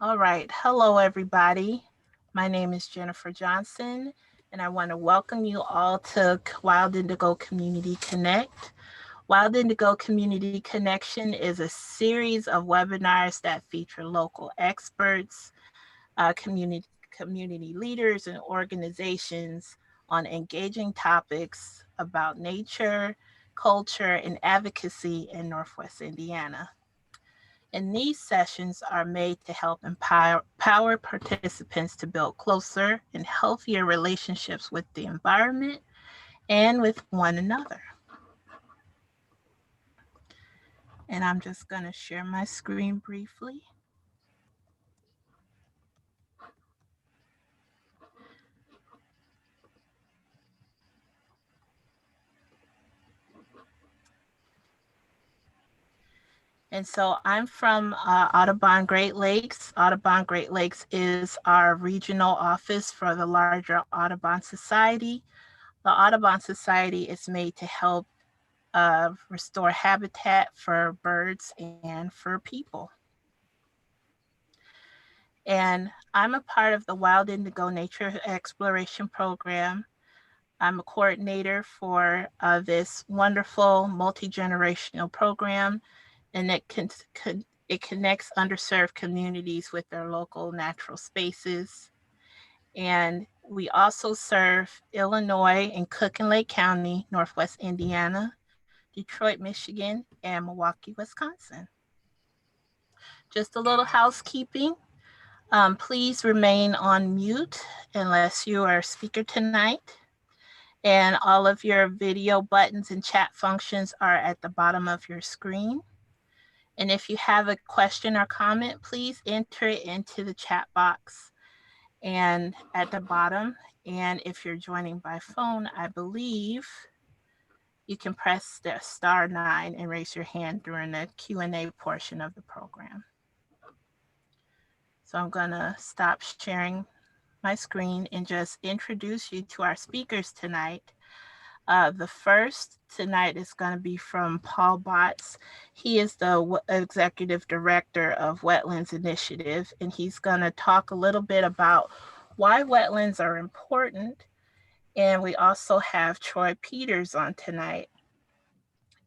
All right. Hello, everybody. My name is Jennifer Johnson, and I want to welcome you all to Wild Indigo Community Connect. Wild Indigo Community Connection is a series of webinars that feature local experts, community leaders, and organizations on engaging topics about nature, culture, and advocacy in Northwest Indiana. And these sessions are made to help empower participants to build closer and healthier relationships with the environment and with one another. And I'm just going to share my screen briefly. And so I'm from Audubon Great Lakes. Audubon Great Lakes is our regional office for the larger Audubon Society. The Audubon Society is made to help restore habitat for birds and for people. And I'm a part of the Wild Indigo Nature Exploration Program. I'm a coordinator for this wonderful multi-generational program, and it connects underserved communities with their local natural spaces. And we also serve Illinois and Cook and Lake County, Northwest Indiana, Detroit, Michigan, and Milwaukee, Wisconsin. Just a little housekeeping. Please remain on mute unless you are a speaker tonight. And all of your video buttons and chat functions are at the bottom of your screen. And if you have a question or comment, please enter it into the chat box and at the bottom. And if you're joining by phone, I believe you can press the *9 and raise your hand during the Q&A portion of the program. So I'm gonna stop sharing my screen and just introduce you to our speakers tonight. The first tonight is going to be from Paul Botts. He is the Executive Director of Wetlands Initiative, and he's going to talk a little bit about why wetlands are important. And we also have Troy Peters on tonight,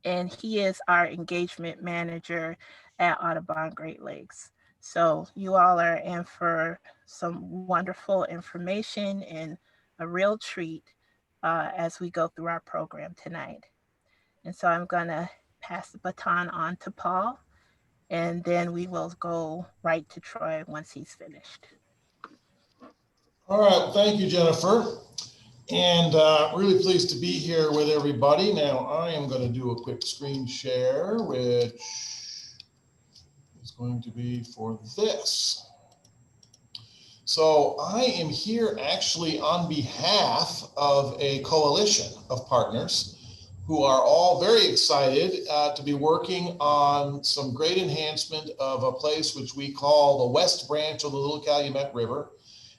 and he is our engagement manager at Audubon Great Lakes. So you all are in for some wonderful information and a real treat as we go through our program tonight. And so I'm going to pass the baton on to Paul, and then we will go right to Troy once he's finished. All right, thank you, Jennifer. And really pleased to be here with everybody. Now I am going to do a quick screen share, which is going to be for this. So I am here actually on behalf of a coalition of partners who are all very excited to be working on some great enhancement of a place which we call the West Branch of the Little Calumet River.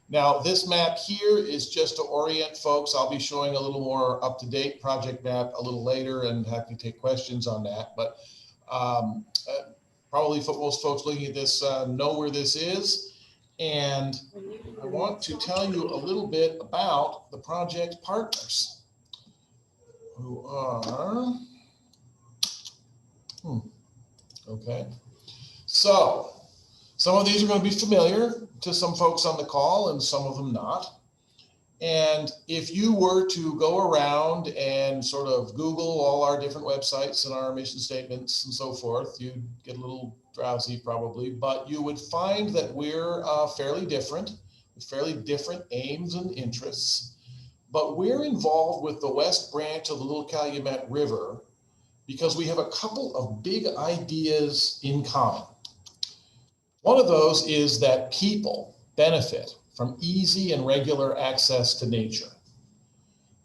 Now, this map here is just to orient folks. I'll be showing a little more up-to-date project map a little later and happy to take questions on that. But probably most folks looking at this know where this is. And I want to tell you a little bit about the project partners who are, okay. So some of these are going to be familiar to some folks on the call and some of them not. And if you were to go around and sort of Google all our different websites and our mission statements and so forth, you'd get a little drowsy probably, but you would find that we're fairly different, with fairly different aims and interests. But we're involved with the West Branch of the Little Calumet River because we have a couple of big ideas in common. One of those is that people benefit from easy and regular access to nature.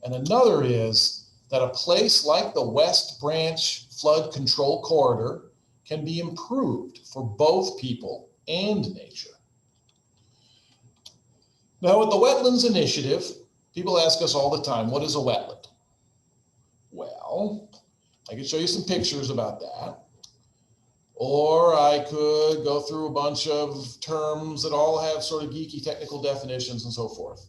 And another is that a place like the West Branch Flood Control Corridor can be improved for both people and nature. Now, with the Wetlands Initiative, people ask us all the time, what is a wetland? Well, I can show you some pictures about that. or I could go through a bunch of terms that all have sort of geeky technical definitions and so forth.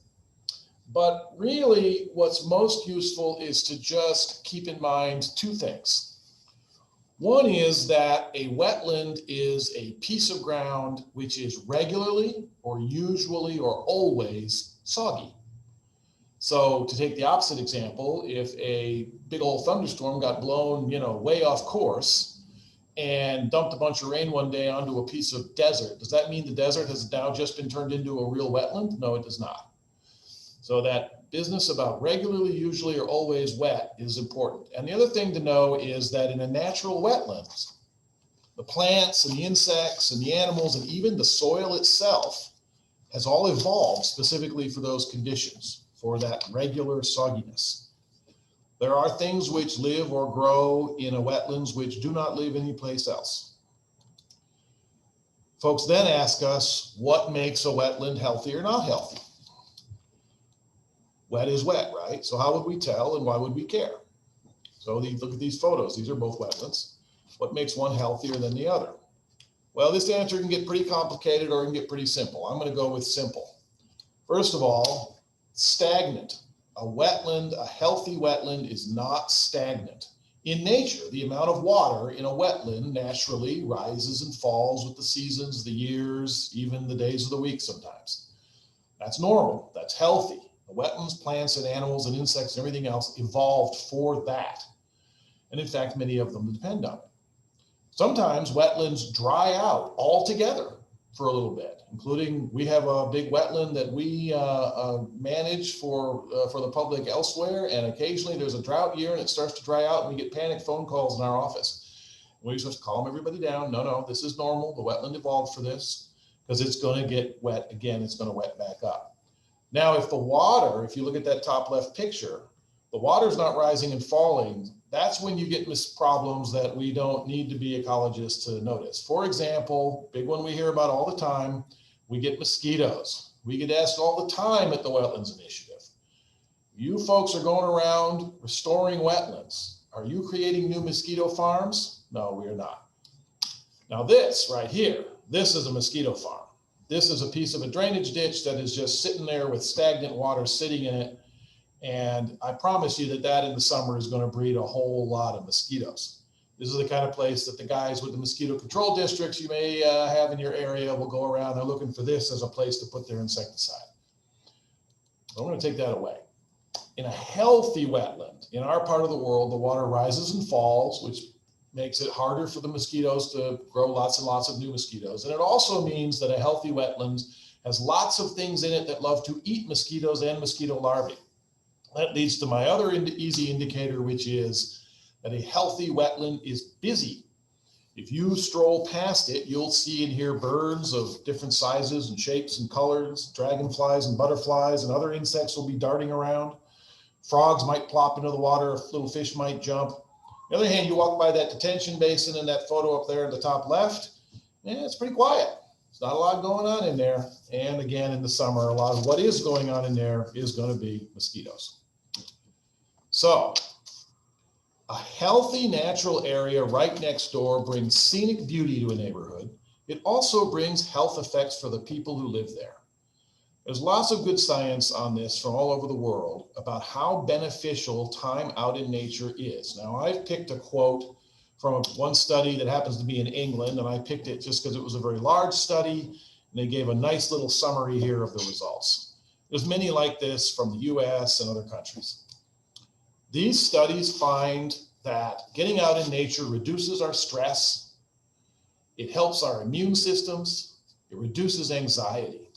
But really, what's most useful is to just keep in mind two things. One is that a wetland is a piece of ground which is regularly or usually or always soggy. So to take the opposite example, if a big old thunderstorm got blown, way off course and dumped a bunch of rain one day onto a piece of desert, does that mean the desert has now just been turned into a real wetland? No, it does not. So that business about regularly, usually, or always wet is important. And the other thing to know is that in a natural wetlands, the plants and the insects and the animals and even the soil itself has all evolved specifically for those conditions, for that regular sogginess. There are things which live or grow in a wetlands which do not live anyplace else. Folks then ask us, what makes a wetland healthy or not healthy? Wet is wet, right? So how would we tell and why would we care? So look at these photos. These are both wetlands. What makes one healthier than the other? Well, this answer can get pretty complicated or it can get pretty simple. I'm going to go with simple. First of all, stagnant. A wetland, a healthy wetland is not stagnant. In nature, the amount of water in a wetland naturally rises and falls with the seasons, the years, even the days of the week sometimes. That's normal. That's healthy. The wetlands, plants, and animals and insects and everything else evolved for that. And in fact, many of them depend on it. Sometimes wetlands dry out altogether for a little bit, including we have a big wetland that we manage for the public elsewhere. And occasionally there's a drought year and it starts to dry out and we get panic phone calls in our office. We just calm everybody down. No, this is normal. The wetland evolved for this because it's going to get wet again. It's going to wet back up. Now, if you look at that top left picture, the water's not rising and falling, that's when you get problems that we don't need to be ecologists to notice. For example, big one we hear about all the time, we get mosquitoes. We get asked all the time at the Wetlands Initiative. You folks are going around restoring wetlands. Are you creating new mosquito farms? No, we are not. Now this right here, this is a mosquito farm. This is a piece of a drainage ditch that is just sitting there with stagnant water sitting in it. And I promise you that in the summer is going to breed a whole lot of mosquitoes. This is the kind of place that the guys with the mosquito control districts you may have in your area will go around. They're looking for this as a place to put their insecticide. I'm going to take that away. In a healthy wetland, in our part of the world, the water rises and falls, which makes it harder for the mosquitoes to grow lots and lots of new mosquitoes. And it also means that a healthy wetland has lots of things in it that love to eat mosquitoes and mosquito larvae. That leads to my other easy indicator, which is that a healthy wetland is busy. If you stroll past it, you'll see and hear birds of different sizes and shapes and colors, dragonflies and butterflies, and other insects will be darting around. Frogs might plop into the water, little fish might jump. On the other hand, you walk by that detention basin in that photo up there in the top left, and it's pretty quiet. There's not a lot going on in there. And again, in the summer, a lot of what is going on in there is going to be mosquitoes. So a healthy natural area right next door brings scenic beauty to a neighborhood. It also brings health effects for the people who live there. There's lots of good science on this from all over the world about how beneficial time out in nature is. Now, I've picked a quote from one study that happens to be in England, and I picked it just because it was a very large study, and they gave a nice little summary here of the results. There's many like this from the US and other countries. These studies find that getting out in nature reduces our stress, it helps our immune systems, it reduces anxiety.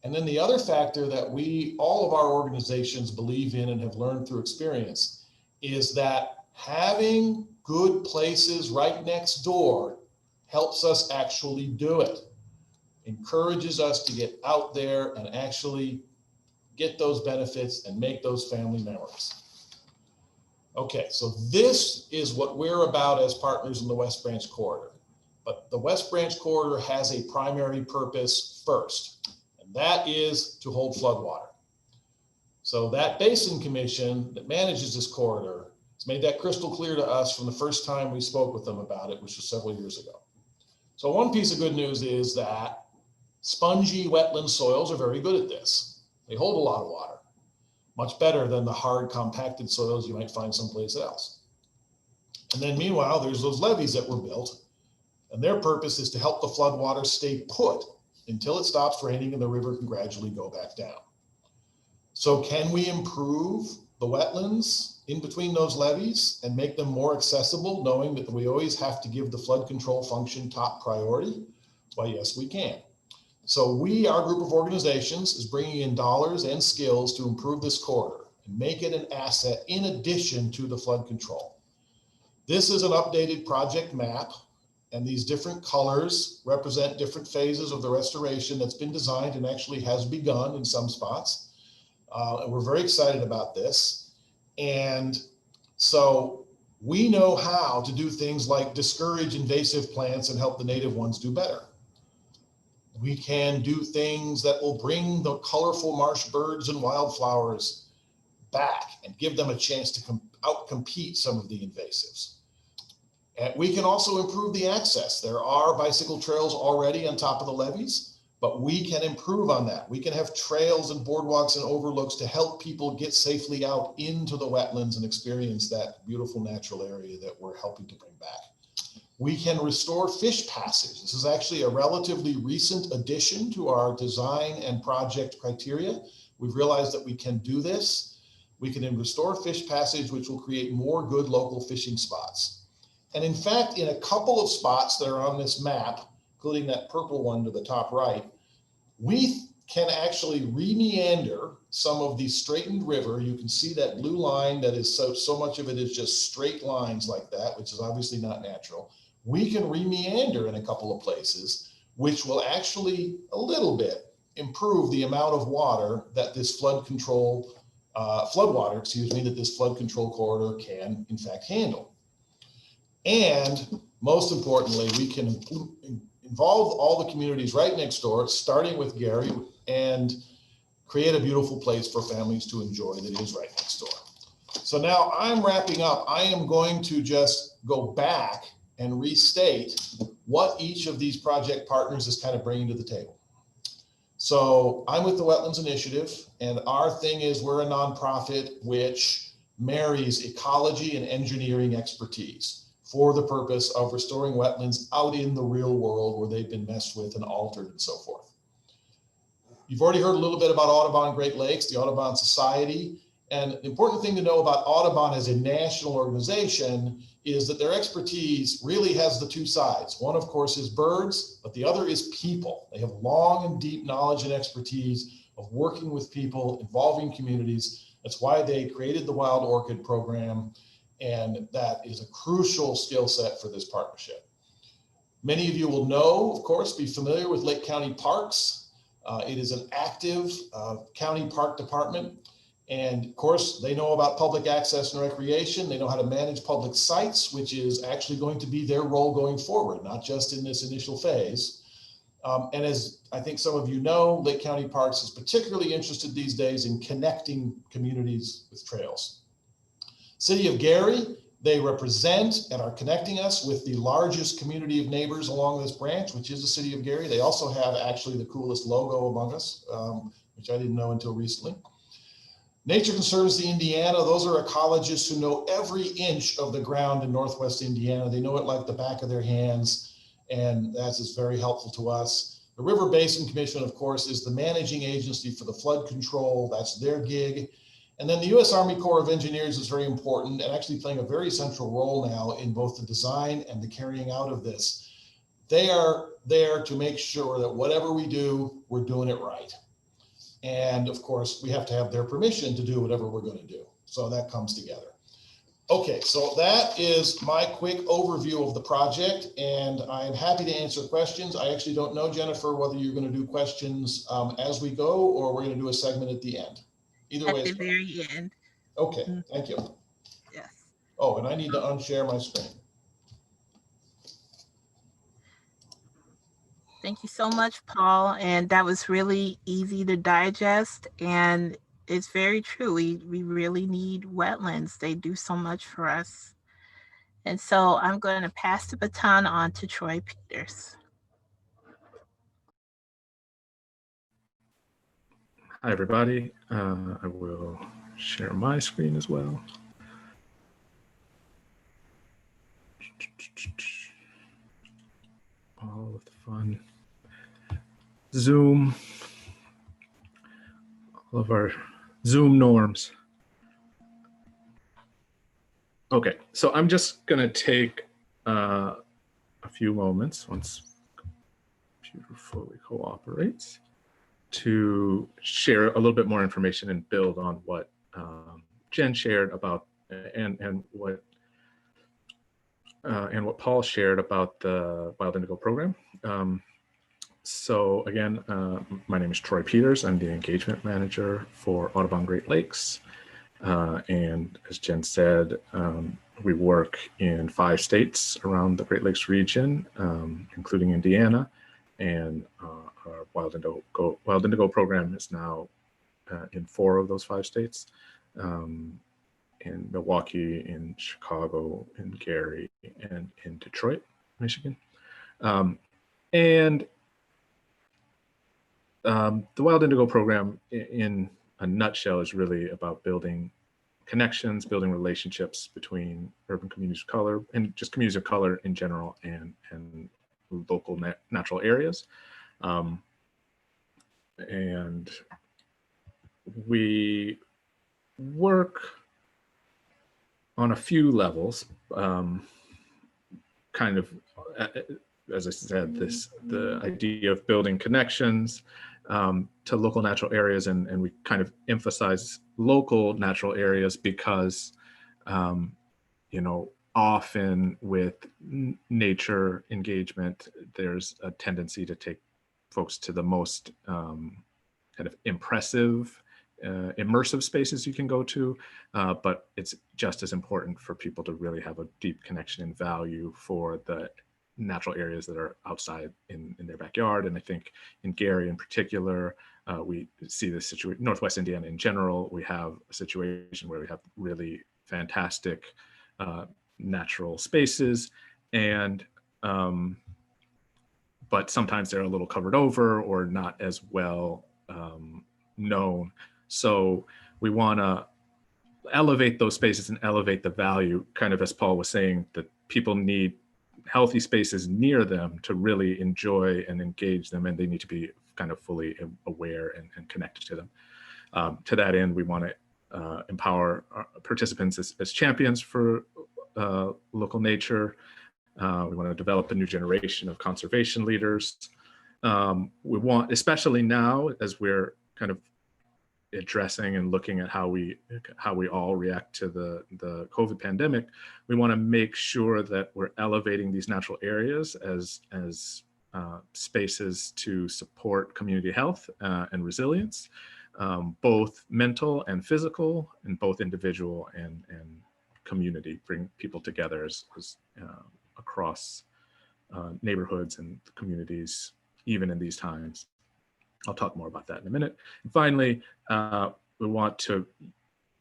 And then the other factor that all of our organizations believe in and have learned through experience is that having good places right next door helps us actually do it, encourages us to get out there and actually get those benefits and make those family memories. Okay, so this is what we're about as partners in the West Branch Corridor. But the West Branch Corridor has a primary purpose first, and that is to hold floodwater. So that basin commission that manages this corridor It's made that crystal clear to us from the first time we spoke with them about it, which was several years ago. So one piece of good news is that spongy wetland soils are very good at this. They hold a lot of water, much better than the hard compacted soils you might find someplace else. And then meanwhile, there's those levees that were built, and their purpose is to help the floodwater stay put until it stops raining and the river can gradually go back down. So can we improve the wetlands in between those levees and make them more accessible, knowing that we always have to give the flood control function top priority? Well, yes, we can. So our group of organizations, is bringing in dollars and skills to improve this corridor and make it an asset in addition to the flood control. This is an updated project map, and these different colors represent different phases of the restoration that's been designed and actually has begun in some spots. And we're very excited about this. And so we know how to do things like discourage invasive plants and help the native ones do better. We can do things that will bring the colorful marsh birds and wildflowers back and give them a chance to outcompete some of the invasives. And we can also improve the access. There are bicycle trails already on top of the levees, but we can improve on that. We can have trails and boardwalks and overlooks to help people get safely out into the wetlands and experience that beautiful natural area that we're helping to bring back. We can restore fish passage. This is actually a relatively recent addition to our design and project criteria. We've realized that we can do this. We can restore fish passage, which will create more good local fishing spots. And in fact, in a couple of spots that are on this map, including that purple one to the top right, we can actually re-meander some of the straightened river. You can see that blue line that is so much of it is just straight lines like that, which is obviously not natural. We can re-meander in a couple of places, which will actually a little bit improve the amount of water that this floodwater, that this flood control corridor can in fact handle. And most importantly, we can involve all the communities right next door, starting with Gary, and create a beautiful place for families to enjoy that is right next door. So now I'm wrapping up. I am going to just go back and restate what each of these project partners is kind of bringing to the table. So I'm with the Wetlands Initiative, and our thing is we're a nonprofit which marries ecology and engineering expertise for the purpose of restoring wetlands out in the real world where they've been messed with and altered and so forth. You've already heard a little bit about Audubon Great Lakes, the Audubon Society. And the important thing to know about Audubon as a national organization is that their expertise really has the two sides. One, of course, is birds, but the other is people. They have long and deep knowledge and expertise of working with people, involving communities. That's why they created the Wild Orchid program. And that is a crucial skill set for this partnership. Many of you will know, of course, be familiar with Lake County Parks. It is an active county park department. And of course, they know about public access and recreation. They know how to manage public sites, which is actually going to be their role going forward, not just in this initial phase. And as I think some of you know, Lake County Parks is particularly interested these days in connecting communities with trails. City of Gary, they represent and are connecting us with the largest community of neighbors along this branch, which is the City of Gary. They also have actually the coolest logo among us, which I didn't know until recently. Nature Conservancy Indiana, those are ecologists who know every inch of the ground in Northwest Indiana. They know it like the back of their hands, and that is very helpful to us. The River Basin Commission, of course, is the managing agency for the flood control. That's their gig. And then the U.S. Army Corps of Engineers is very important and actually playing a very central role now in both the design and the carrying out of this. They are there to make sure that whatever we do, we're doing it right. And of course, we have to have their permission to do whatever we're going to do. So that comes together. Okay, so that is my quick overview of the project, and I'm happy to answer questions. I actually don't know, Jennifer, whether you're going to do questions as we go or we're going to do a segment at the end. Either way. At the very end. Okay, thank you. Yes. Oh, and I need to unshare my screen. Thank you so much, Paul. And that was really easy to digest. And it's very true. We really need wetlands. They do so much for us. And so I'm going to pass the baton on to Troy Peters. Hi, everybody. I will share my screen as well. All of the fun. Zoom. All of our Zoom norms. Okay, so I'm just going to take a few moments once the computer fully cooperates to share a little bit more information and build on what Jen shared about and what Paul shared about the Wild Indigo program. So again, my name is Troy Peters. I'm the engagement manager for Audubon Great Lakes. And as Jen said, we work in 5 states around the Great Lakes region, including Indiana. And our Wild Indigo program is now in 4 of those 5 states, in Milwaukee, in Chicago, in Gary, and in Detroit, Michigan. And the Wild Indigo program, in a nutshell, is really about building connections, building relationships between urban communities of color and just communities of color in general and local natural areas. And we work on a few levels, kind of, as I said, the idea of building connections to local natural areas, and we kind of emphasize local natural areas because, you know, often with nature engagement, there's a tendency to take folks to the most kind of impressive, immersive spaces you can go to, but it's just as important for people to really have a deep connection and value for the natural areas that are outside in their backyard. And I think in Gary in particular, we see this situation, Northwest Indiana in general, we have a situation where we have really fantastic natural spaces, and but sometimes they're a little covered over or not as well known. So we want to elevate those spaces and elevate the value, kind of as Paul was saying, that people need healthy spaces near them to really enjoy and engage them, and they need to be kind of fully aware and connected to them. To that end, we want to empower our participants as champions for local nature. We want to develop a new generation of conservation leaders. We want, especially now as we're kind of addressing and looking at how we all react to the COVID pandemic, we want to make sure that we're elevating these natural areas as spaces to support community health and resilience, both mental and physical, and both individual and community, bring people together as across neighborhoods and communities, even in these times. I'll talk more about that in a minute. And finally, we want to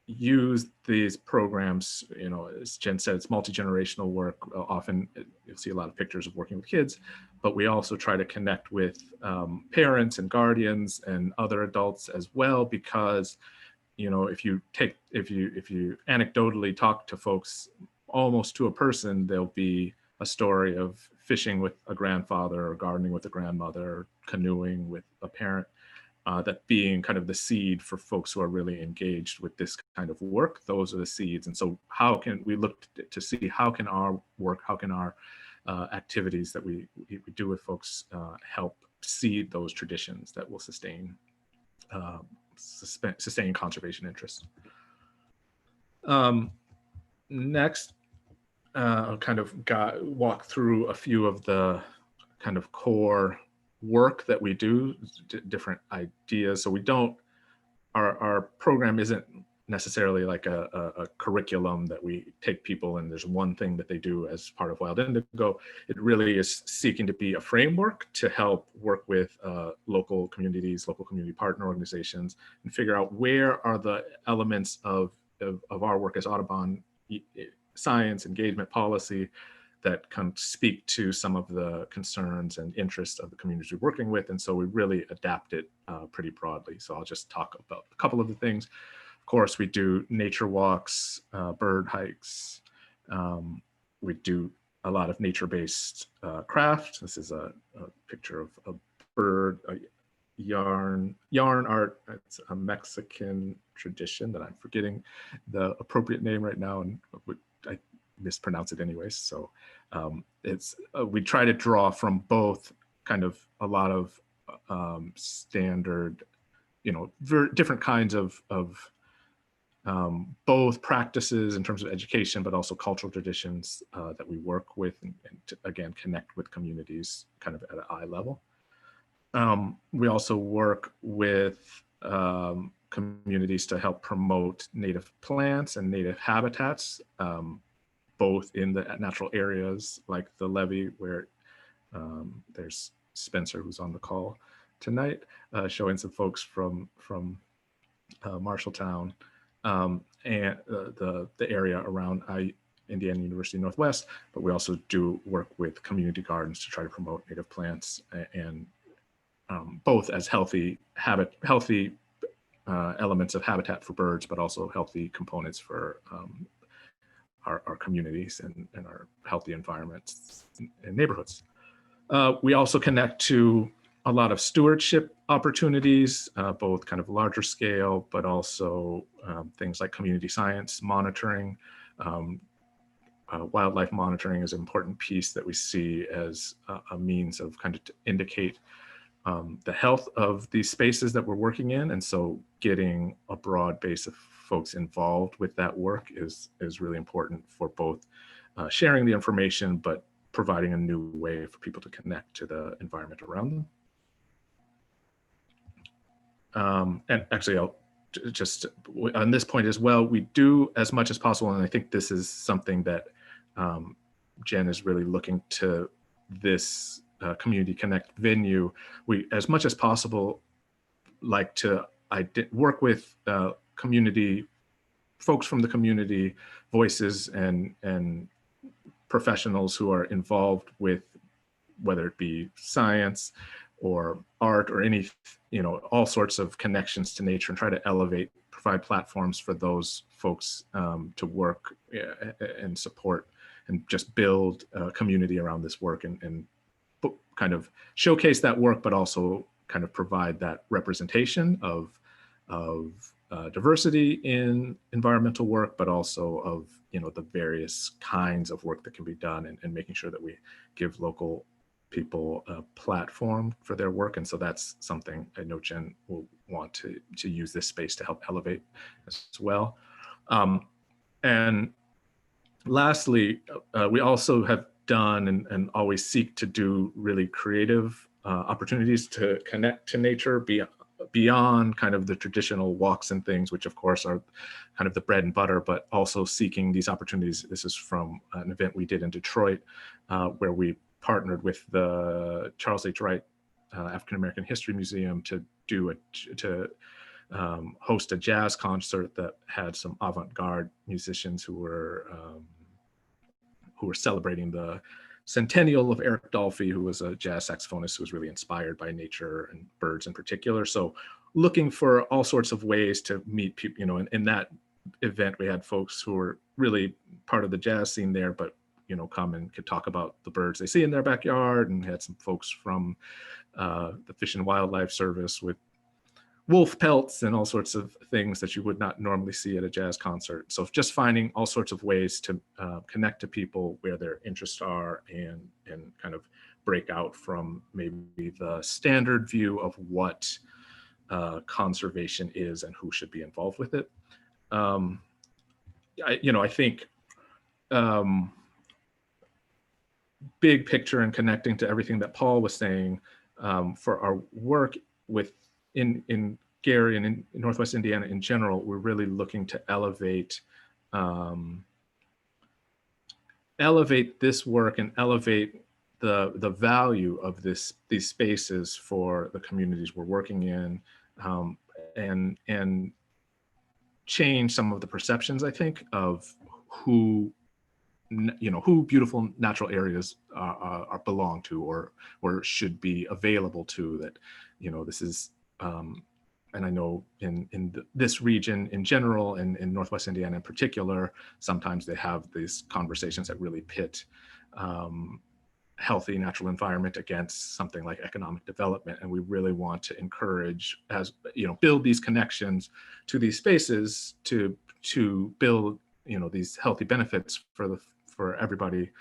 use these programs, you know, as Jen said, it's multi-generational work. Often you'll see a lot of pictures of working with kids, but we also try to connect with parents and guardians and other adults as well, because, you know, if you anecdotally talk to folks, almost to a person, there'll be a story of fishing with a grandfather or gardening with a grandmother, or canoeing with a parent, that being kind of the seed for folks who are really engaged with this kind of work. Those are the seeds. And so how can we look to see how can our work, how can our activities that we do with folks help seed those traditions that will sustain conservation interests. Next, I'll kind of walk through a few of the kind of core work that we do, different ideas. So we don't, our program isn't necessarily like a curriculum that we take people and there's one thing that they do as part of Wild Indigo. It really is seeking to be a framework to help work with local communities, local community partner organizations, and figure out where are the elements of our work as Audubon science, engagement, policy that can speak to some of the concerns and interests of the communities we're working with. And so we really adapt it pretty broadly. So I'll just talk about a couple of the things. Of course, we do nature walks, bird hikes. We do a lot of nature-based craft. This is a picture of a bird, a yarn art. It's a Mexican tradition that I'm forgetting the appropriate name right now, and I mispronounce it anyways. So it's we try to draw from both kind of a lot of standard, different kinds of both practices in terms of education, but also cultural traditions that we work with and to, again, connect with communities kind of at an eye level. We also work with communities to help promote native plants and native habitats, both in the natural areas like the levee, where there's Spencer, who's on the call tonight, showing some folks from Marshalltown, and the area around Indiana University Northwest. But we also do work with community gardens to try to promote native plants and both as healthy elements of habitat for birds, but also healthy components for our communities and our healthy environments and neighborhoods. We also connect to a lot of stewardship opportunities, both kind of larger scale, but also things like community science monitoring. Wildlife monitoring is an important piece that we see as a means of kind of to indicate the health of these spaces that we're working in. And so getting a broad base of folks involved with that work is really important for both sharing the information, but providing a new way for people to connect to the environment around them. And actually, I'll just on this point as well, we do as much as possible, and I think this is something that Jen is really looking to this Community Connect venue. We, as much as possible, like to work with community folks from the community, voices and professionals who are involved with whether it be science or art or any, all sorts of connections to nature, and try to provide platforms for those folks to work and support and just build a community around this work and kind of showcase that work, but also kind of provide that representation of diversity in environmental work, but also of the various kinds of work that can be done, and making sure that we give local people a platform for their work. And so that's something I know Jen will want to use this space to help elevate as well. And lastly, we also have done and always seek to do really creative opportunities to connect to nature beyond kind of the traditional walks and things, which of course are kind of the bread and butter, but also seeking these opportunities. This is from an event we did in Detroit, where we partnered with the Charles H. Wright African American History Museum to host a jazz concert that had some avant-garde musicians who were celebrating the centennial of Eric Dolphy, who was a jazz saxophonist who was really inspired by nature and birds in particular. So looking for all sorts of ways to meet people, in that event, we had folks who were really part of the jazz scene there, but come and could talk about the birds they see in their backyard, and had some folks from the Fish and Wildlife Service with wolf pelts and all sorts of things that you would not normally see at a jazz concert. So just finding all sorts of ways to connect to people where their interests are, and kind of break out from maybe the standard view of what conservation is and who should be involved with it. I think big picture and connecting to everything that Paul was saying, for our work in Gary and in Northwest Indiana in general, we're really looking to elevate this work and elevate the value of these spaces for the communities we're working in, and change some of the perceptions, I think, of who beautiful natural areas are belong to or should be available to. That this is and I know in this region in general, and in Northwest Indiana in particular, sometimes they have these conversations that really pit healthy natural environment against something like economic development. And we really want to encourage, as build these connections to these spaces to build these healthy benefits for everybody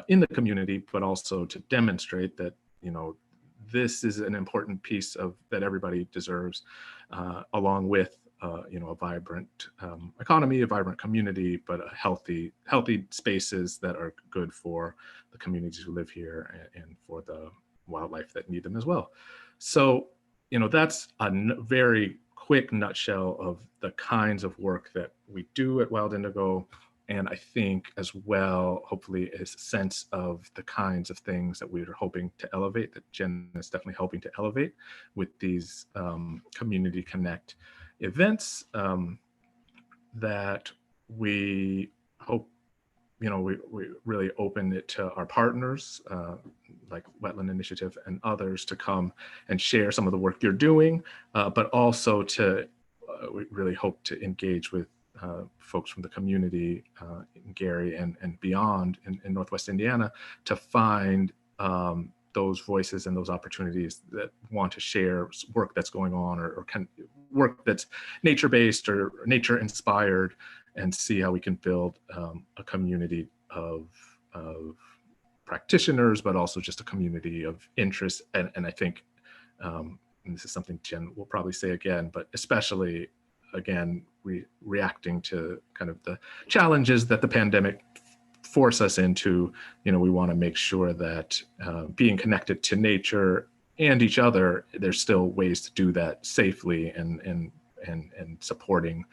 in the community, but also to demonstrate that this is an important piece of that everybody deserves, along with a vibrant economy, a vibrant community, but a healthy spaces that are good for the communities who live here and for the wildlife that need them as well. So, that's a very quick nutshell of the kinds of work that we do at Wild Indigo. And I think as well, hopefully, a sense of the kinds of things that we're hoping to elevate, that Jen is definitely helping to elevate with these Community Connect events, that we hope, we really open it to our partners like Wetland Initiative and others to come and share some of the work you're doing, but also to, we really hope to engage with folks from the community in Gary and beyond in Northwest Indiana to find those voices and those opportunities that want to share work that's going on, or can work that's nature-based or nature-inspired, and see how we can build a community of practitioners, but also just a community of interest. And I think, and this is something Jen will probably say again, but especially again, reacting to kind of the challenges that the pandemic force us into, we want to make sure that being connected to nature and each other, there's still ways to do that safely and supporting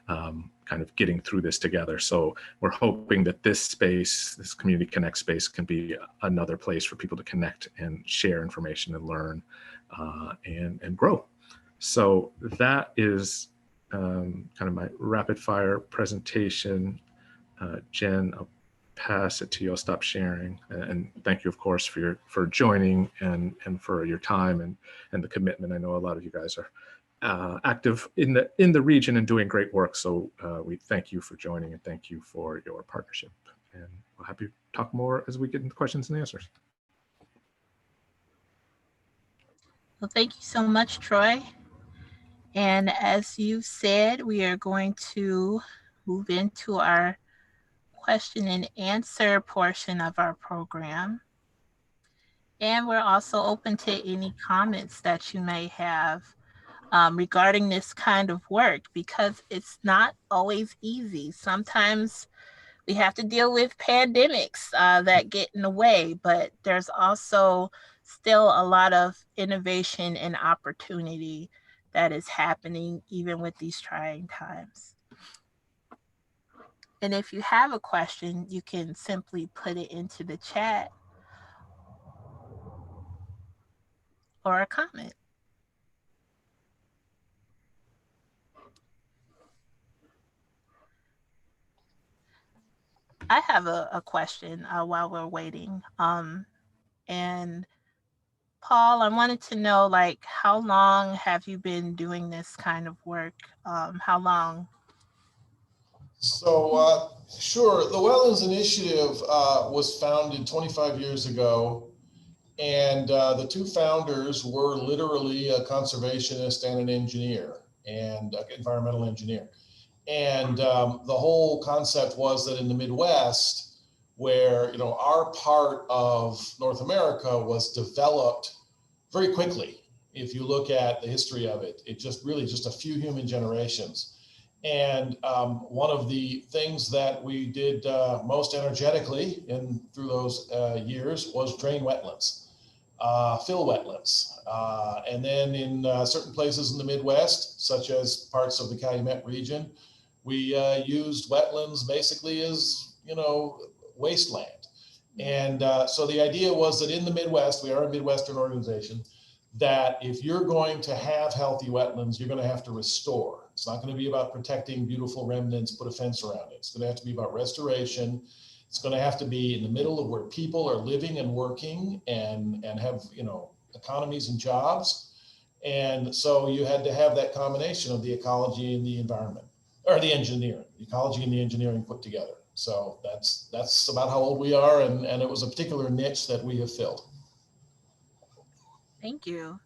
kind of getting through this together. So we're hoping that this space, this Community Connect space, can be another place for people to connect and share information and learn and grow. So that is kind of my rapid fire presentation. Jen, I'll pass it to you. I'll stop sharing, and thank you, of course, for joining and for your time and the commitment. I know a lot of you guys are active in the region and doing great work. So we thank you for joining, and thank you for your partnership. And we'll happy to talk more as we get into questions and answers. Well, thank you so much, Troy. And as you said, we are going to move into our question and answer portion of our program. And we're also open to any comments that you may have regarding this kind of work, because it's not always easy. Sometimes we have to deal with pandemics that get in the way, but there's also still a lot of innovation and opportunity that is happening even with these trying times. And if you have a question, you can simply put it into the chat or a comment. I have a question while we're waiting. And Paul, I wanted to know, like, how long have you been doing this kind of work? How long? So, sure. The Wetlands Initiative was founded 25 years ago. And the two founders were literally a conservationist and an engineer, and environmental engineer. And the whole concept was that in the Midwest, where our part of North America was developed very quickly. If you look at the history of it, it just really just a few human generations. And one of the things that we did most energetically through those years was drain wetlands. fill wetlands. And then in certain places in the Midwest, such as parts of the Calumet region, we used wetlands basically as, wasteland. And so the idea was that in the Midwest, we are a Midwestern organization, that if you're going to have healthy wetlands, you're going to have to restore. It's not going to be about protecting beautiful remnants, put a fence around it. It's going to have to be about restoration. It's going to have to be in the middle of where people are living and working and have, economies and jobs. And so you had to have that combination of the ecology and the environment, or the engineering, the ecology and the engineering put together. So that's about how old we are. And it was a particular niche that we have filled. Thank you.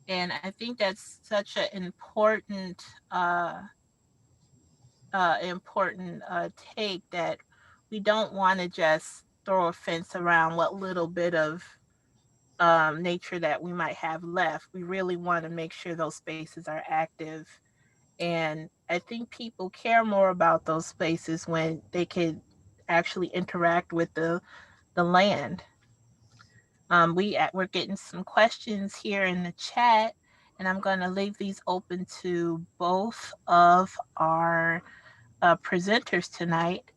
And I think that's such an important take, that we don't want to just throw a fence around what little bit of nature that we might have left. We really want to make sure those spaces are active. And I think people care more about those spaces when they can actually interact with the land. We're getting some questions here in the chat, and I'm going to leave these open to both of our presenters tonight.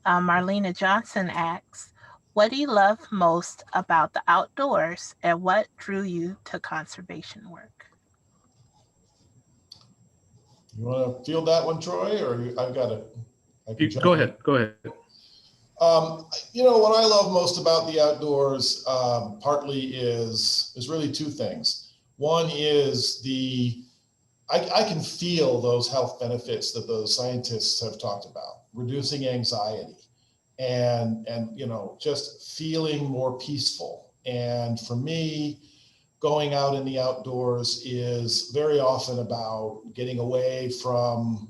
Marlena Johnson asks, what do you love most about the outdoors, and what drew you to conservation work? You want to field that one, Troy, or I've got it? Go ahead. What I love most about the outdoors, partly is really two things. One is I can feel those health benefits that those scientists have talked about, reducing anxiety and just feeling more peaceful. And for me, going out in the outdoors is very often about getting away from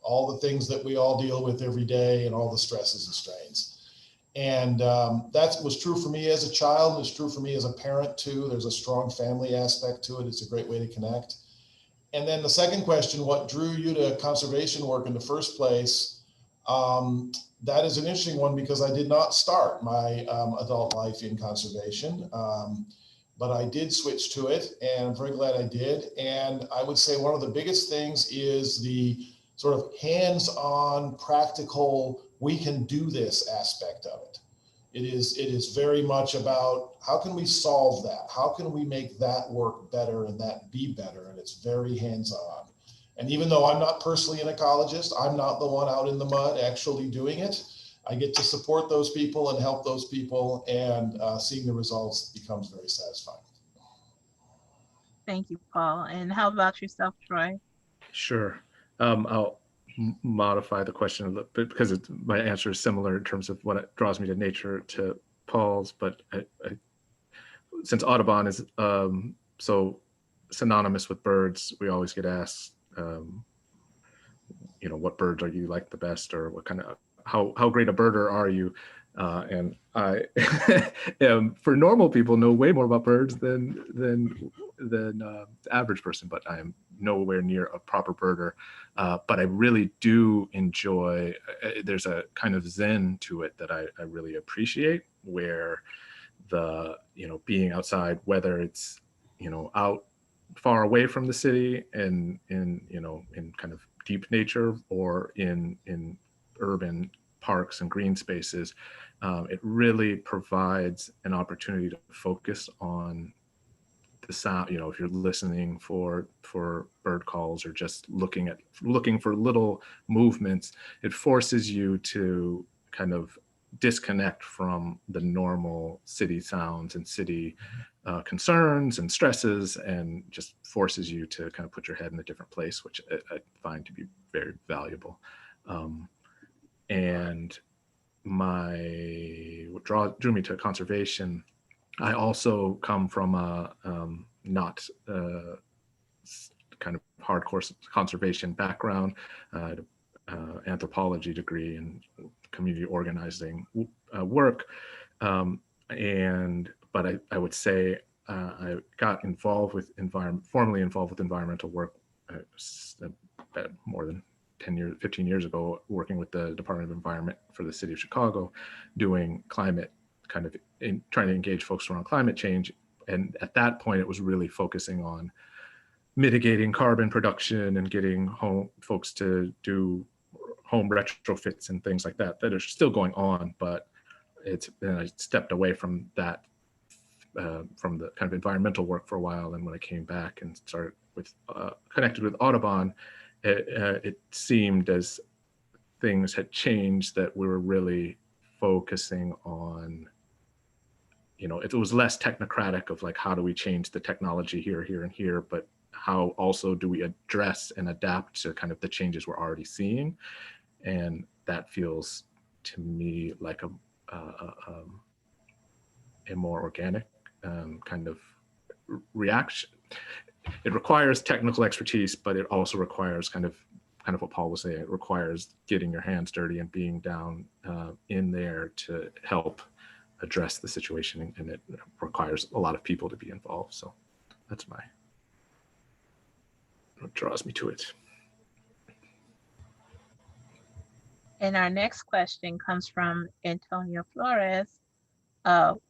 all the things that we all deal with every day and all the stresses and strains. And that was true for me as a child. It's true for me as a parent too. There's a strong family aspect to it. It's a great way to connect. And then the second question, what drew you to conservation work in the first place? That is an interesting one, because I did not start my adult life in conservation, but I did switch to it, and I'm very glad I did. And I would say one of the biggest things is the sort of hands-on, practical, we can do this aspect of it. It is very much about how can we solve that? How can we make that work better and that be better? And it's very hands-on. And even though I'm not personally an ecologist, I'm not the one out in the mud actually doing it. I get to support those people and help those people, and seeing the results becomes very satisfying. Thank you, Paul. And how about yourself, Troy? Sure. I'll modify the question a little bit, because my answer is similar in terms of what draws me to nature to Paul's. But since Audubon is so synonymous with birds, we always get asked, what birds are you like the best, or what kind of how great a birder are you? And I am, for normal people, know way more about birds than the average person, but I am nowhere near a proper birder. But I really do enjoy, there's a kind of zen to it that I really appreciate, where being outside, whether it's, out far away from the city and in kind of deep nature, or in urban parks and green spaces, it really provides an opportunity to focus on the sound. If you're listening for bird calls, or just looking for little movements, it forces you to kind of disconnect from the normal city sounds and city concerns and stresses, and just forces you to kind of put your head in a different place, which I find to be very valuable. And what drew me to conservation, I also come from a not kind of hardcore conservation background, anthropology degree and community organizing work, but I would say I got formally involved with environmental work more than 15 years ago, working with the Department of Environment for the city of Chicago, doing climate, trying to engage folks around climate change and at that point, it was really focusing on mitigating carbon production and getting folks to do home retrofits and things like that are still going on, but I stepped away from that, from the kind of environmental work for a while. And when I came back and started connected with Audubon, it seemed as things had changed that we were really focusing on, it was less technocratic of like, how do we change the technology here, and here, but how also do we address and adapt to kind of the changes we're already seeing. And that feels to me like a more organic kind of reaction. It requires technical expertise, but it also requires kind of what Paul was saying. It requires getting your hands dirty and being down in there to help address the situation, and it requires a lot of people to be involved. So that's what draws me to it. And our next question comes from Antonio Flores.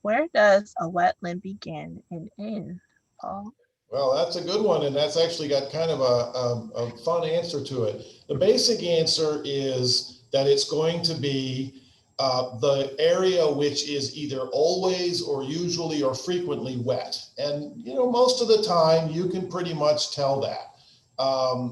Where does a wetland begin and end, Paul? Well, that's a good one, and that's actually got kind of a fun answer to it. The basic answer is that it's going to be the area which is either always or usually or frequently wet. And, most of the time you can pretty much tell that.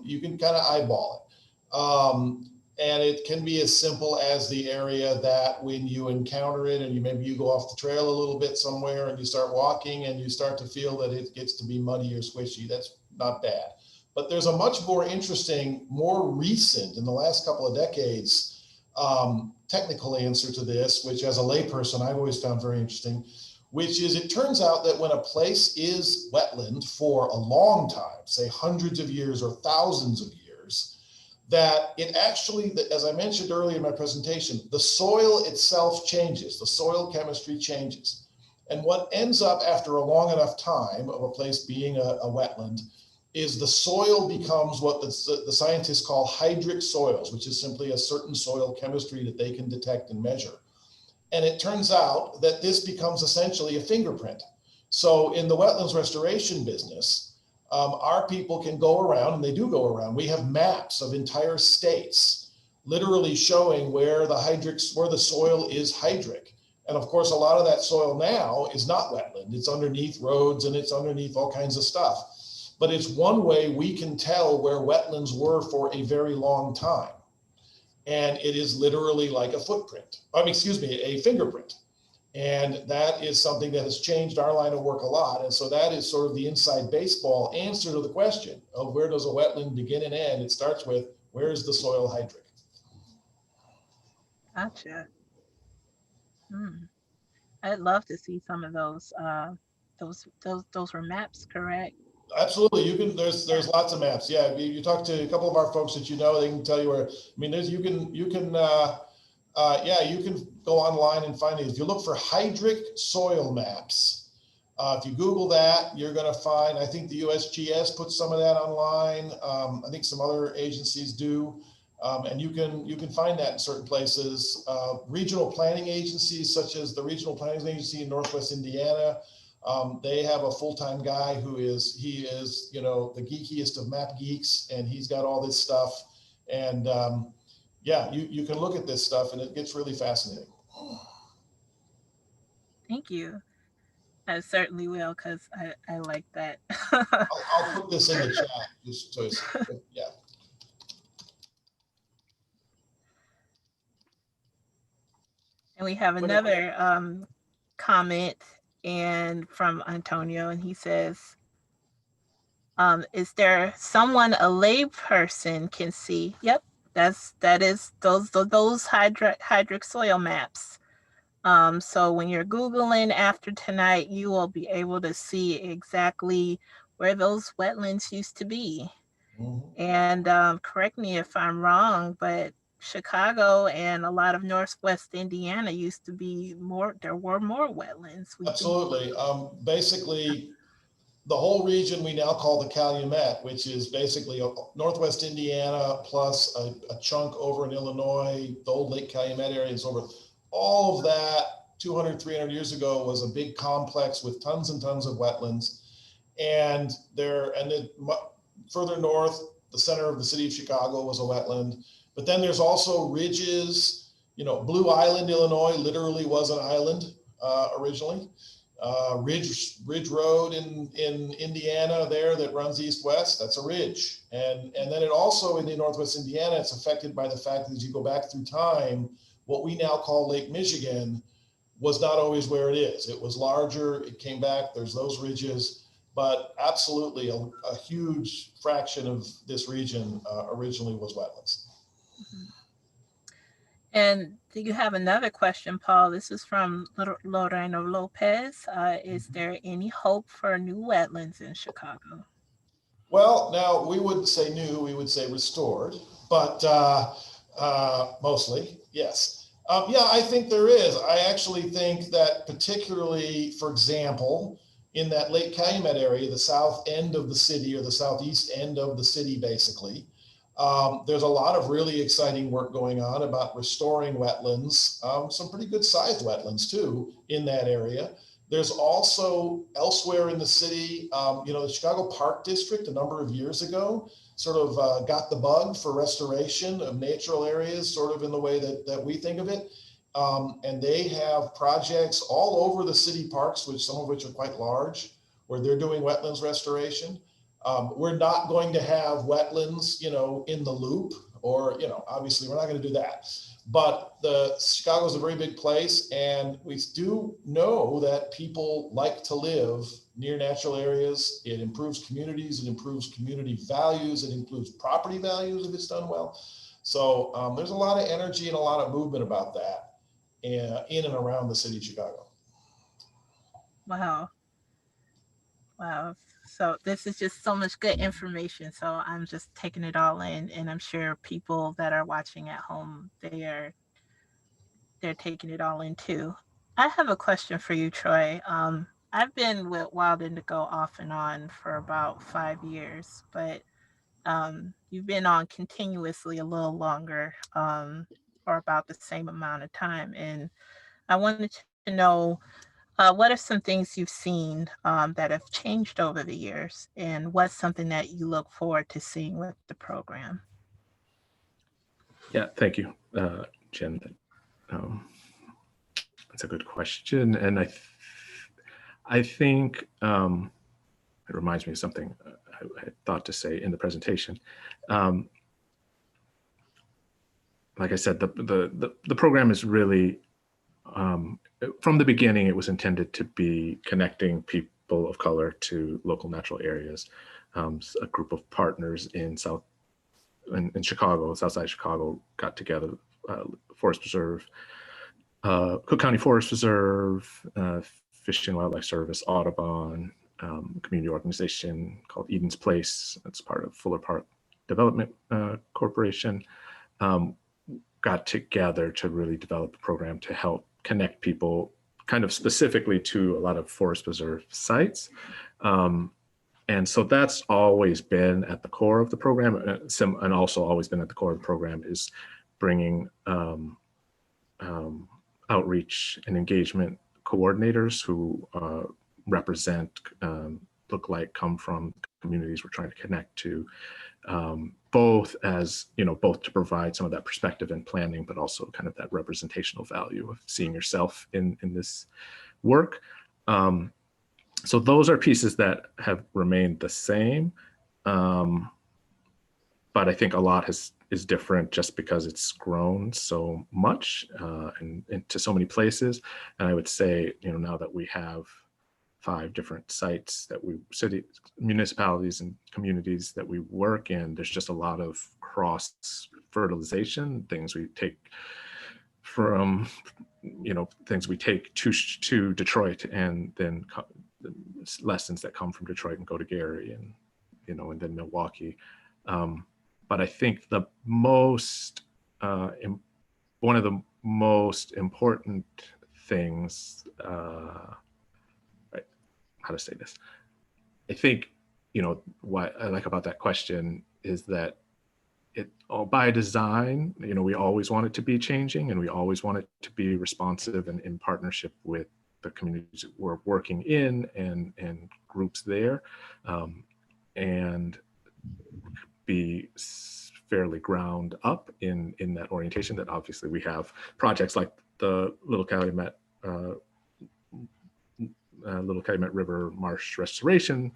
You can kind of eyeball it. And it can be as simple as the area that when you encounter it and maybe you go off the trail a little bit somewhere and you start walking and you start to feel that it gets to be muddy or squishy. That's not bad. But there's a much more interesting, more recent, in the last couple of decades, technical answer to this, which as a layperson I've always found very interesting, which is it turns out that when a place is wetland for a long time, say hundreds of years or thousands of years, that it actually, as I mentioned earlier in my presentation, the soil itself changes, the soil chemistry changes. And what ends up after a long enough time of a place being a wetland is the soil becomes what the scientists call hydric soils, which is simply a certain soil chemistry that they can detect and measure. And it turns out that this becomes essentially a fingerprint. So in the wetlands restoration business, our people can go around, and they do go around. We have maps of entire states, literally showing where the soil is hydric. And of course, a lot of that soil now is not wetland. It's underneath roads and it's underneath all kinds of stuff. But it's one way we can tell where wetlands were for a very long time. And it is literally like a footprint. A fingerprint. And that is something that has changed our line of work a lot. And so that is sort of the inside baseball answer to the question of where does a wetland begin and end? It starts with, where is the soil hydric? Gotcha. I'd love to see some of those. Those were maps, correct? Absolutely. You can, there's lots of maps. Yeah. You talk to a couple of our folks that they can tell you where, you can go online and find it. If you look for hydric soil maps, if you Google that, you're going to find, I think the USGS puts some of that online. I think some other agencies do. And you can find that in certain places. Regional planning agencies, such as the Regional Planning Agency in Northwest Indiana, they have a full-time guy who is the geekiest of map geeks, and he's got all this stuff. And you can look at this stuff, and it gets really fascinating. Thank you. I certainly will, because I like that. I'll put this in the chat just so yeah. And we have another comment and from Antonio, and he says, is there someone a lay person can see? Yep, that is those hydric soil maps. So when you're Googling after tonight, you will be able to see exactly where those wetlands used to be. Mm-hmm. And correct me if I'm wrong, but Chicago and a lot of Northwest Indiana used to be there were more wetlands. Absolutely. Basically, the whole region we now call the Calumet, which is basically Northwest Indiana plus a chunk over in Illinois, the old Lake Calumet area is over. All of that 200, 300 years ago was a big complex with tons and tons of wetlands. And then further north, the center of the city of Chicago was a wetland. But then there's also ridges. Blue Island, Illinois, literally was an island originally. Ridge Road in Indiana there that runs east-west, that's a ridge. And then it also in the Northwest Indiana, it's affected by the fact that as you go back through time, what we now call Lake Michigan was not always where it is. It was larger, it came back, there's those ridges, but absolutely a huge fraction of this region originally was wetlands. Mm-hmm. And do you have another question, Paul? This is from Lorena Lopez. Is there any hope for new wetlands in Chicago? Well, now we wouldn't say new, we would say restored, but mostly, yes. Yeah, I think there is. I actually think that particularly, for example, in that Lake Calumet area, the south end of the city or the southeast end of the city, basically, there's a lot of really exciting work going on about restoring wetlands, some pretty good sized wetlands too in that area. There's also elsewhere in the city, the Chicago Park District a number of years ago sort of got the bug for restoration of natural areas, sort of in the way that we think of it. And they have projects all over the city parks, some of which are quite large, where they're doing wetlands restoration. We're not going to have wetlands, in the loop, or, obviously we're not going to do that. But Chicago is a very big place, and we do know that people like to live near natural areas. It improves communities, it improves community values, it improves property values if it's done well. So there's a lot of energy and a lot of movement about that in and around the city of Chicago. Wow. Wow. So this is just so much good information. So I'm just taking it all in, and I'm sure people that are watching at home, they're taking it all in too. I have a question for you, Troy. I've been with Wild Indigo off and on for about 5 years, but you've been on continuously a little longer, or about the same amount of time. And I wanted to know, what are some things you've seen that have changed over the years, and what's something that you look forward to seeing with the program? Yeah, thank you, Jen. That's a good question, and I think it reminds me of something I thought to say in the presentation. Like I said, the program is really, from the beginning, it was intended to be connecting people of color to local natural areas. A group of partners in Chicago, Southside Chicago, got together, Forest Preserve, Cook County Forest Preserve, Fish and Wildlife Service, Audubon, community organization called Eden's Place. That's part of Fuller Park Development Corporation. Got together to really develop a program to help connect people kind of specifically to a lot of Forest Preserve sites. And so that's always been at the core of the program, and also always been at the core of the program is bringing outreach and engagement coordinators who represent, look like, come from communities we're trying to connect to, both to provide some of that perspective and planning, but also kind of that representational value of seeing yourself in this work. So those are pieces that have remained the same, but I think a lot is different just because it's grown so much and into so many places. And I would say, now that we have 5 different sites that municipalities and communities that we work in, there's just a lot of cross fertilization, things we take from, things we take to Detroit, and then lessons that come from Detroit and go to Gary and, and then Milwaukee. But I think the most, one of the most important things, how to say this, I think, what I like about that question is that it all by design, we always want it to be changing, and we always want it to be responsive and in partnership with the communities we're working in and groups there, and be fairly ground up in that orientation. That obviously we have projects like the Little Calumet River Marsh Restoration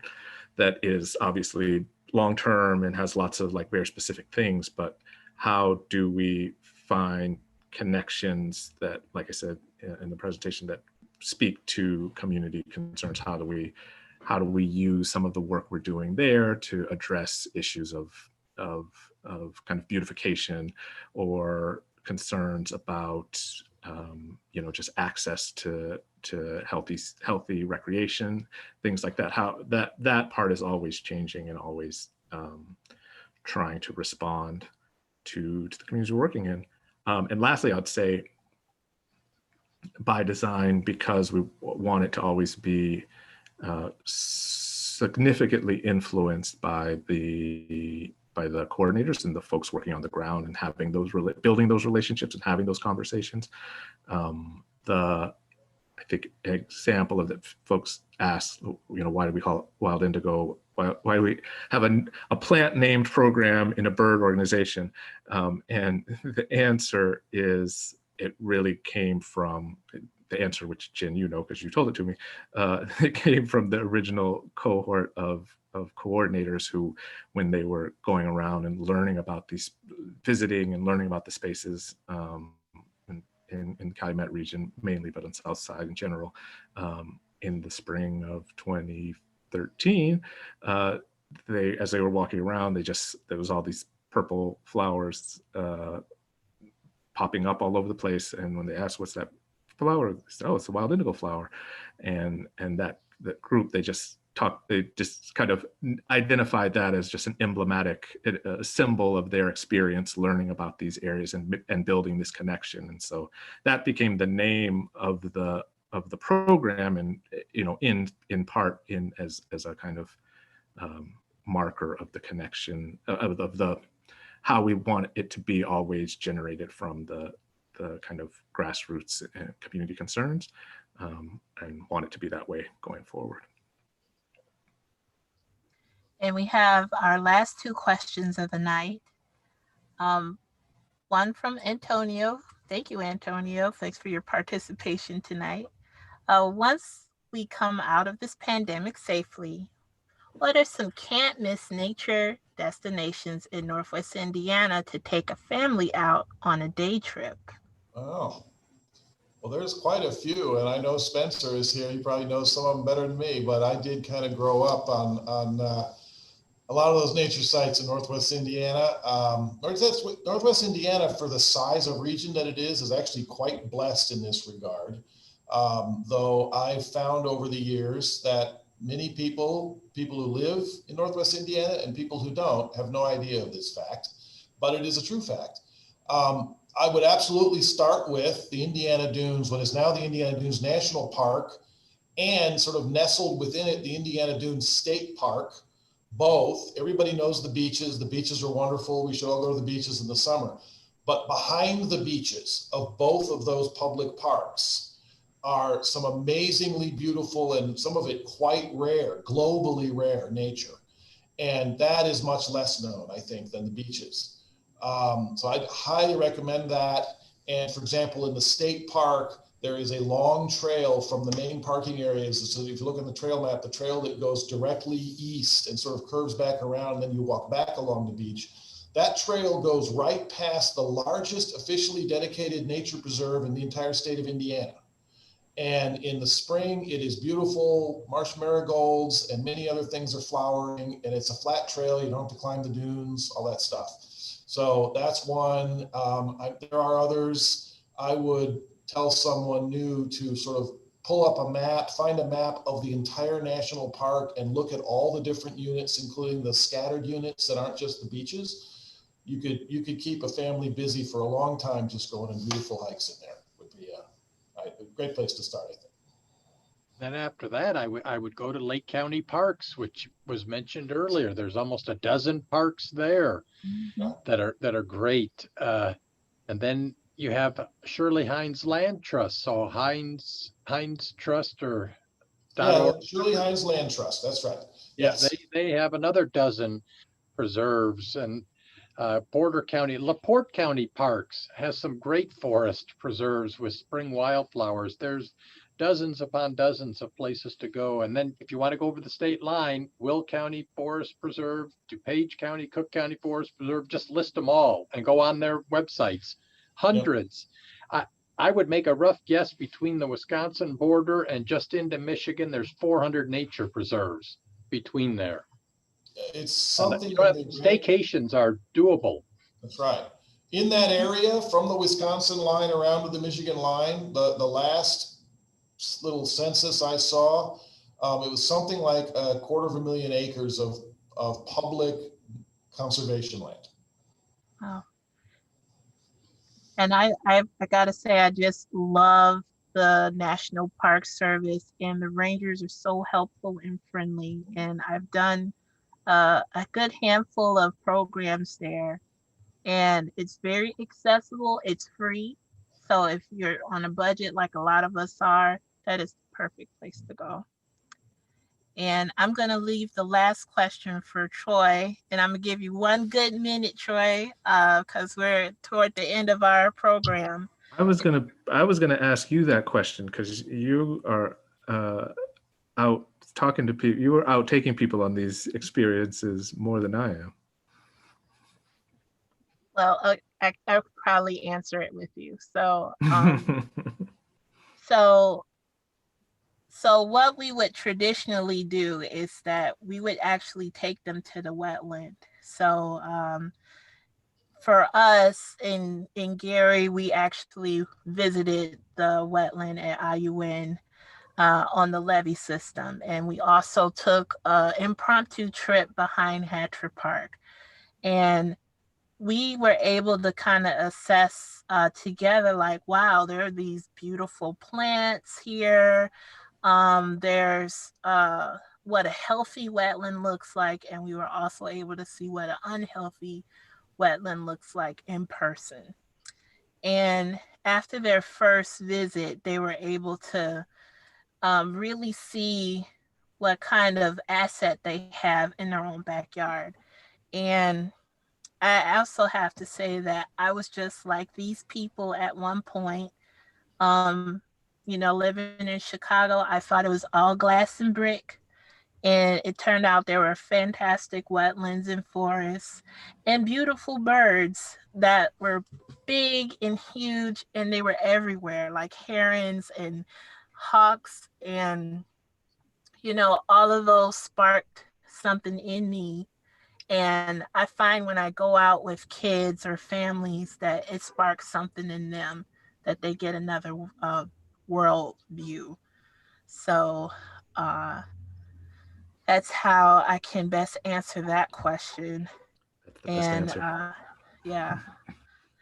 that is obviously long-term and has lots of like very specific things, but how do we find connections that, like I said in the presentation, that speak to community concerns? How do we use some of the work we're doing there to address issues of kind of beautification or concerns about just access to healthy recreation, things like that. How that part is always changing and always trying to respond to the communities we're working in. And lastly, I'd say by design, because we want it to always be significantly influenced by the coordinators and the folks working on the ground, and having building those relationships and having those conversations. I think an example of that, folks ask, why do we call it Wild Indigo? Why do we have a plant named program in a bird organization? And the answer is, it really came from the answer, which Jen, because you told it to me. It came from the original cohort of coordinators who, when they were going around and learning about visiting and learning about the spaces in the Calumet region mainly, but on the South Side in general, in the spring of 2013, as they were walking around, there was all these purple flowers popping up all over the place. And when they asked, "What's that flower?" They said, "Oh, it's a wild indigo flower." And that group, they just kind of identified that as just an emblematic symbol of their experience learning about these areas and building this connection. And so that became the name of the program, and in part as a kind of marker of the connection of the how we want it to be always generated from the kind of grassroots and community concerns, and want it to be that way going forward. And we have our last two questions of the night. One from Antonio. Thank you, Antonio. Thanks for your participation tonight. Once we come out of this pandemic safely, what are some can't miss nature destinations in Northwest Indiana to take a family out on a day trip? Oh, well, there's quite a few, and I know Spencer is here. He probably knows some of them better than me, but I did kind of grow up on a lot of those nature sites in Northwest Indiana. Northwest Indiana, for the size of region that it is actually quite blessed in this regard. Though I've found over the years that many people who live in Northwest Indiana and people who don't have no idea of this fact, but it is a true fact. I would absolutely start with the Indiana Dunes, what is now the Indiana Dunes National Park, and sort of nestled within it, the Indiana Dunes State Park. Both, everybody knows the beaches. The beaches are wonderful. We should all go to the beaches in the summer. But behind the beaches of both of those public parks are some amazingly beautiful, and some of it quite rare, globally rare nature. And that is much less known, I think, than the beaches. So I'd highly recommend that. And for example, in the state park, there is a long trail from the main parking areas. So if you look on the trail map, the trail that goes directly east and sort of curves back around, and then you walk back along the beach. That trail goes right past the largest officially dedicated nature preserve in the entire state of Indiana. And in the spring, it is beautiful. Marsh marigolds and many other things are flowering, and it's a flat trail. You don't have to climb the dunes, all that stuff. So that's one. There are others. I would tell someone new to sort of pull up a map, find a map of the entire national park and look at all the different units, including the scattered units that aren't just the beaches. You could keep a family busy for a long time just going on beautiful hikes in there. Would be a great place to start, I think. Then after that, I would go to Lake County Parks, which was mentioned earlier. There's almost a dozen parks there Mhm. that are great. And then you have Shirley Hines Land Trust. So Hines Trust or Yeah, .org. Shirley Hines Land Trust. That's right. Yeah, Yes. they have another dozen preserves, and LaPorte County Parks has some great forest preserves with spring wildflowers. There's dozens upon dozens of places to go. And then if you want to go over the state line, Will County Forest Preserve, DuPage County, Cook County Forest Preserve, just list them all and go on their websites. Yep. Hundreds. I would make a rough guess between the Wisconsin border and just into Michigan, there's 400 nature preserves between there. It's And something you that know, they really, staycations are doable. that's right. In that area, from the Wisconsin line around to the Michigan line, the last little census I saw, it was something like 250,000 acres of public conservation land. Wow. And I gotta say, I just love the National Park Service, and the rangers are so helpful and friendly. And I've done a good handful of programs there, and it's very accessible. It's free. So if you're on a budget like a lot of us are, that is the perfect place to go. And I'm going to leave the last question for Troy. And I'm going to give you 1 good minute, Troy, because we're toward the end of our program. I was gonna ask you that question because you are out talking to people. You are out taking people on these experiences more than I am. Well, I'll probably answer it with you. So So what we would traditionally do is that we would actually take them to the wetland. So for us in Gary, we actually visited the wetland at IUN on the levee system, and we also took an impromptu trip behind Hatcher Park, and we were able to kind of assess together, like, wow, there are these beautiful plants here. There's what a healthy wetland looks like, and we were also able to see what an unhealthy wetland looks like in person. And after their first visit, they were able to really see what kind of asset they have in their own backyard. And I also have to say that I was just like these people at one point. Um, living in Chicago, I thought it was all glass and brick. And it turned out there were fantastic wetlands and forests and beautiful birds that were big and huge, and they were everywhere, like herons and hawks. And, all of those sparked something in me. And I find when I go out with kids or families that it sparks something in them, that they get another world view. So uh, that's how I can best answer that question. That's the best And answer. yeah.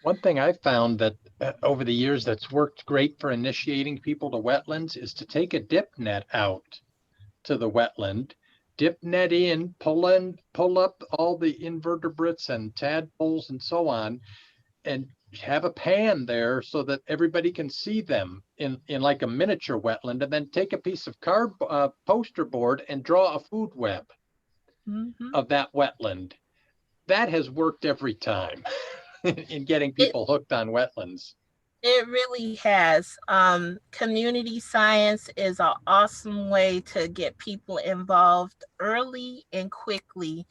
One thing I found that over the years that's worked great for initiating people to wetlands is to take a dip net out to the wetland, dip net in, pull up all the invertebrates and tadpoles and so on, and have a pan there so that everybody can see them in like a miniature wetland, and then take a piece of poster board and draw a food web Mm-hmm. of that wetland. That has worked every time in getting It people hooked on wetlands. it really has. Community science is an awesome way to get people involved early and quickly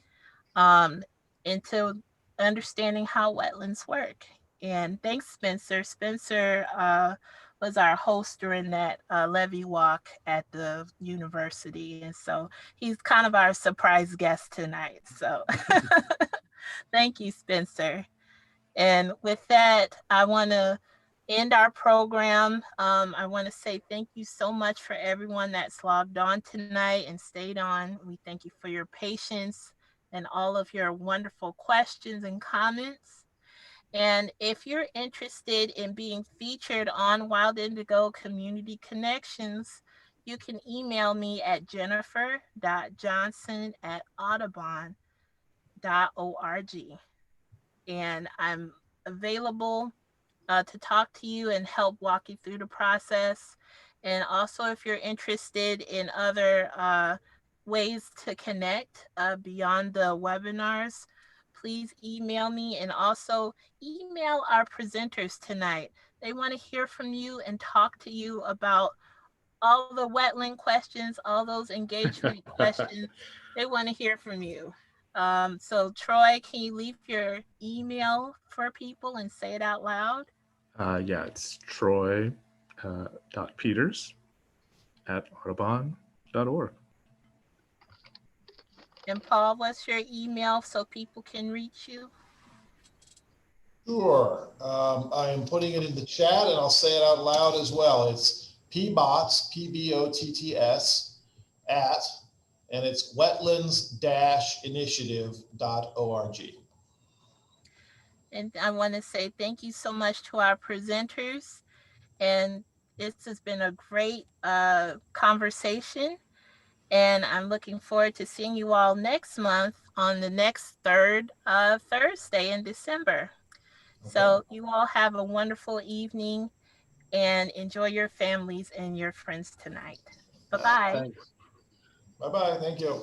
um, into understanding how wetlands work. And thanks, Spencer. Spencer was our host during that levee walk at the university. And so he's kind of our surprise guest tonight. So thank you, Spencer. And with that, I want to end our program. I want to say thank you so much for everyone that's logged on tonight and stayed on. We thank you for your patience and all of your wonderful questions and comments. And if you're interested in being featured on Wild Indigo Community Connections, you can email me at jennifer.johnson@audubon.org. And I'm available to talk to you and help walk you through the process. And also, if you're interested in other ways to connect beyond the webinars, please email me, and also email our presenters tonight. They want to hear from you and talk to you about all the wetland questions, all those engagement questions. They want to hear from you. So Troy, can you leave your email for people and say it out loud? Yeah, it's Troy .peters@audubon.org. And Paul, what's your email so people can reach you? Sure. I am putting it in the chat and I'll say it out loud as well. It's PBOTS, PBOTTS, at, and it's wetlands-initiative.org. And I want to say thank you so much to our presenters. And this has been a great conversation. And I'm looking forward to seeing you all next month on the next third Thursday in December. So you all have a wonderful evening and enjoy your families and your friends tonight. Bye-bye. Thanks. Bye-bye. Thank you.